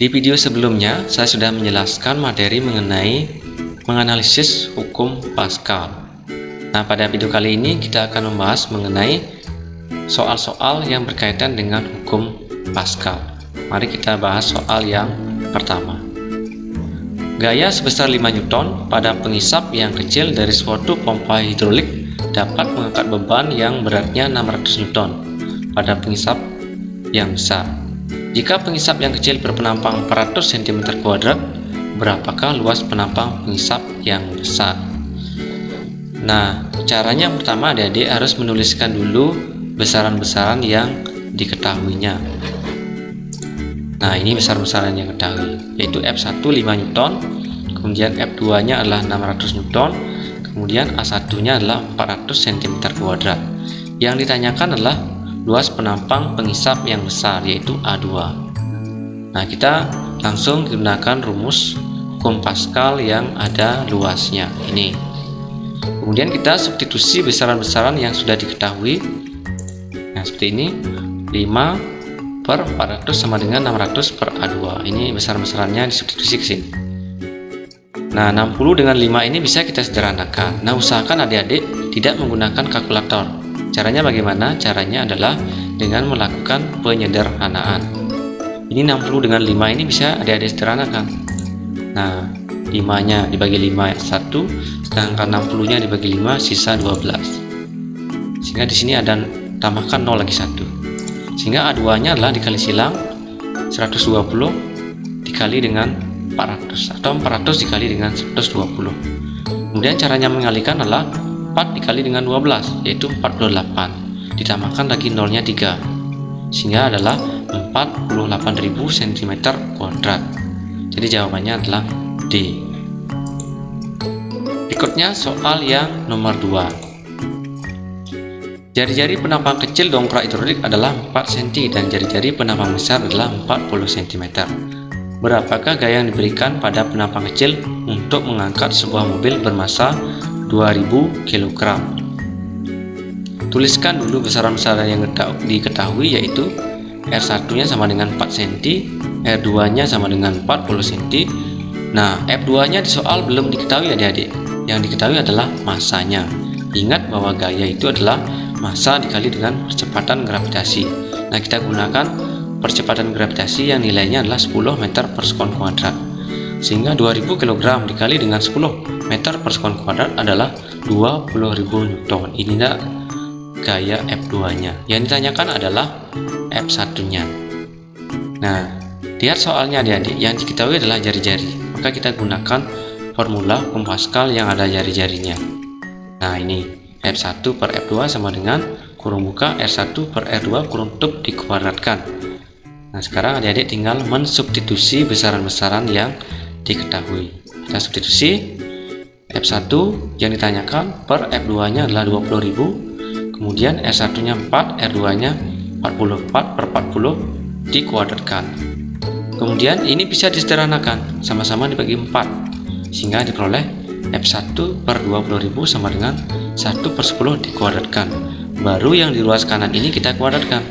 Di video sebelumnya, saya sudah menjelaskan materi mengenai menganalisis hukum Pascal. Nah, pada video kali ini kita akan membahas mengenai soal-soal yang berkaitan dengan hukum Pascal. Mari kita bahas soal yang pertama. Gaya sebesar 5 Newton pada pengisap yang kecil dari suatu pompa hidrolik dapat mengangkat beban yang beratnya 600 Newton pada pengisap yang besar. Jika pengisap yang kecil berpenampang 400 cm², berapakah luas penampang pengisap yang besar? Nah, caranya yang pertama adik-adik harus menuliskan dulu besaran-besaran yang diketahuinya. Nah, ini besar-besaran yang diketahui, yaitu F1 5 Newton, kemudian F2 nya adalah 600 Newton, kemudian A1 nya adalah 400 cm². Yang ditanyakan adalah luas penampang pengisap yang besar, yaitu A2. Nah, kita langsung gunakan rumus hukum Pascal yang ada luasnya ini. Kemudian kita substitusi besaran-besaran yang sudah diketahui. Nah, seperti ini, 5/400 sama dengan 600 per A2. Ini besaran-besarannya disubstitusi ke sini. Nah, 60 dengan 5 ini bisa kita sederhanakan. Nah, usahakan adik-adik tidak menggunakan kalkulator. Caranya bagaimana? Caranya adalah dengan melakukan penyederhanaan. Ini 60 dengan 5 ini bisa adik-adik sederhanakan. Nah, 5 nya dibagi 5 1, sedangkan 60 nya dibagi 5 sisa 12. Sehingga di sini ada tambahkan 0 lagi 1. Sehingga A2 nya adalah dikali silang 120 dikali dengan 400 atau 400 dikali dengan 120. Kemudian caranya mengalihkan adalah 4 dikali dengan 12, yaitu 48, ditambahkan lagi 0 nya 3, sehingga adalah 48.000 cm². Jadi jawabannya adalah D. Berikutnya soal yang nomor 2. Jari-jari penampang kecil dongkrak hidrolik adalah 4 cm dan jari-jari penampang besar adalah 40 cm. Berapakah gaya yang diberikan pada penampang kecil untuk mengangkat sebuah mobil bermasa 2000 kg? Tuliskan dulu besaran-besaran yang diketahui, yaitu R1 nya sama dengan 4 cm, R2 nya sama dengan 40 cm. Nah, F2 nya di soal belum diketahui adik-adik. Yang diketahui adalah masanya. Ingat bahwa gaya itu adalah massa dikali dengan percepatan gravitasi. Nah, kita gunakan percepatan gravitasi yang nilainya adalah 10 meter per sekon kuadrat. Sehingga 2000 kg dikali dengan 10 meter per sekon kuadrat adalah 20.000 Newton. Ini adalah gaya F2 nya. Yang ditanyakan adalah F1 nya. Nah, lihat soalnya adik-adik, yang diketahui adalah jari-jari. Maka kita gunakan formula hukum Pascal yang ada jari-jarinya. Nah, ini F1 per F2 sama dengan kurung buka R1 per R2 kurung tutup dikuadratkan. Nah, sekarang adik-adik tinggal mensubstitusi besaran-besaran yang diketahui. Kita substitusi F1 yang ditanyakan per F2 nya adalah 20.000, kemudian R1 nya 4, R2 nya 44 per 40 dikuadratkan. Kemudian ini bisa disederhanakan, sama-sama dibagi 4, sehingga diperoleh F1 per 20.000 sama dengan 1 per 10 dikuadratkan. Baru yang di ruas kanan ini kita kuadratkan.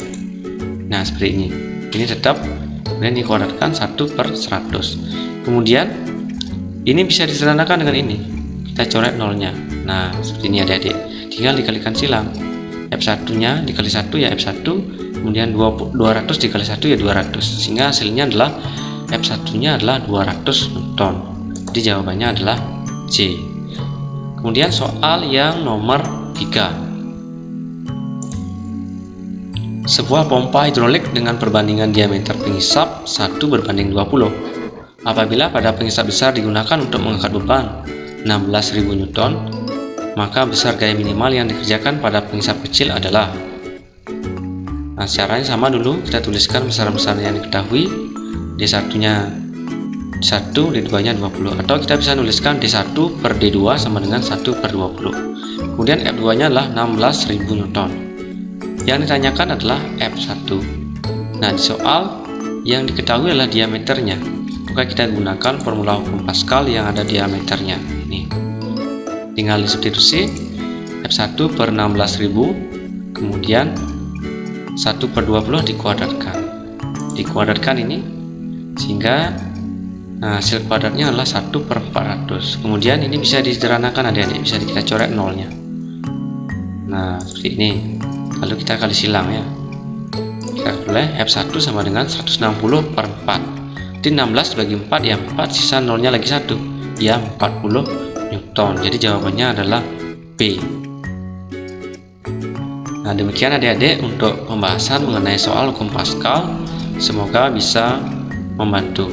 Nah, seperti ini. Ini tetap, kemudian dikuadratkan 1 per 100. Kemudian ini bisa disederhanakan dengan ini. Kita coret nolnya. Nah, seperti ini adik-adik. Tinggal dikalikan silang. F1 nya dikali 1 ya F1, kemudian 200 dikali 1 ya 200. Sehingga hasilnya adalah F1 nya adalah 200 Newton. Jadi jawabannya adalah C. Kemudian soal yang nomor 3. Sebuah pompa hidrolik dengan perbandingan diameter pengisap 1:20. Apabila pada pengisap besar digunakan untuk mengangkat beban 16.000 Newton, maka besar gaya minimal yang dikerjakan pada pengisap kecil adalah. Nah, caranya sama dulu, kita tuliskan besaran-besaran yang diketahui. D1 nya 1, D2 nya 20, atau kita bisa nuliskan D1 per D2 sama dengan 1 per 20. Kemudian F2 nya adalah 16.000 Newton. Yang ditanyakan adalah F1. Nah, di soal yang diketahui adalah diameternya, maka kita gunakan formula hukum Pascal yang ada diameternya. Ini tinggal disubstitusi F1 per 16.000, kemudian 1 per 20 dikuadratkan. Dikuadratkan ini sehingga hasil kuadratnya adalah 1/400. Kemudian ini bisa disederhanakan adik-adik, bisa kita coret nolnya. Nah, seperti ini. Lalu kita kali silang ya. Kita boleh F1 sama dengan 160/4. Jadi 16 bagi 4 ya 4, sisa nolnya lagi 1 ya 40 Newton. Jadi jawabannya adalah B. Nah, demikian adik-adik untuk pembahasan mengenai soal hukum Pascal. Semoga bisa membantu.